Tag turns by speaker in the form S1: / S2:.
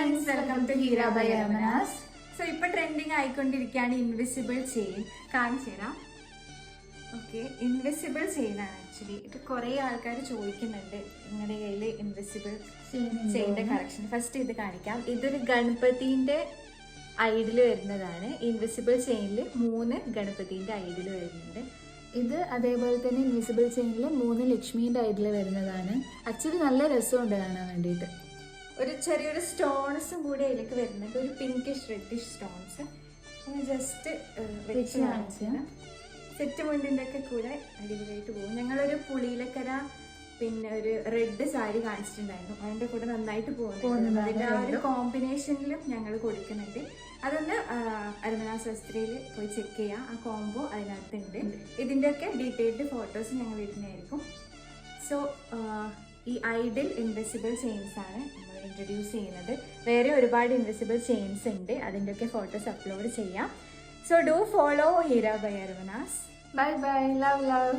S1: Friends, welcome to Heera by Armanas. So ഇപ്പൊ trending ആയിക്കൊണ്ടിരിക്കുകയാണ് invisible chain. കാണിച്ചു തരാം. ഓക്കെ, ഇൻവിസിബിൾ ചെയിൻ ആണ് ആക്ച്വലി. ഇത് കുറെ ആൾക്കാർ ചോദിക്കുന്നുണ്ട് നിങ്ങളുടെ കയ്യിൽ ഇൻവിസിബിൾ ചെയിൻ്റെ കളക്ഷൻ. ഫസ്റ്റ് ഇത് കാണിക്കാം. ഇതൊരു ഗണപതിന്റെ ഐഡിൽ വരുന്നതാണ്. ഇൻവിസിബിൾ ചെയിനിൽ 3 ഗണപതിന്റെ ഐഡിൽ വരുന്നുണ്ട്.
S2: ഇത് അതേപോലെ തന്നെ ഇൻവിസിബിൾ ചെയിനിൽ 3 ലക്ഷ്മീൻ്റെ ഐഡിൽ വരുന്നതാണ്. ആക്ച്വലി നല്ല രസമുണ്ട് കാണാൻ വേണ്ടിയിട്ട്.
S1: ഒരു ചെറിയൊരു സ്റ്റോൺസും കൂടി അതിലേക്ക് വരുന്നുണ്ട്, ഒരു പിങ്കിഷ് റെഡിഷ് സ്റ്റോൺസ്. ജസ്റ്റ് വെച്ച് കാണിച്ചാൽ സെറ്റ് മുണ്ടിൻ്റെ ഒക്കെ കൂടെ അടിപൊളിയായിട്ട് പോകും. ഞങ്ങളൊരു പുളിയിലക്കര പിന്നെ ഒരു റെഡ് സാരി കാണിച്ചിട്ടുണ്ടായിരുന്നു, അതിൻ്റെ കൂടെ നന്നായിട്ട് പോകുന്നുണ്ട്. അതിൻ്റെ ആ ഒരു കോമ്പിനേഷനിലും ഞങ്ങൾ കൊടുക്കുന്നുണ്ട്. അതൊന്ന് അർമനാസ് വസ്ത്രയിൽ പോയി ചെക്ക് ചെയ്യാം. ആ കോംബോ അതിനകത്തുണ്ട്. ഇതിൻ്റെയൊക്കെ ഡീറ്റെയിൽഡ് ഫോട്ടോസ് ഞങ്ങൾ ഇടുന്നതായിരിക്കും. സോ ഈ ഐഡിൽ ഇൻവിസിബിൾ ചെയിൻസ് ആണ് നമ്മൾ ഇൻട്രൊഡ്യൂസ് ചെയ്യുന്നത്. വേറെ ഒരുപാട് ഇൻവിസിബിൾ ചെയിൻസ് ഉണ്ട്, അതിൻ്റെയൊക്കെ ഫോട്ടോസ് അപ്ലോഡ് ചെയ്യാം. So do follow Heera by Armanas.
S2: Bye bye, love love.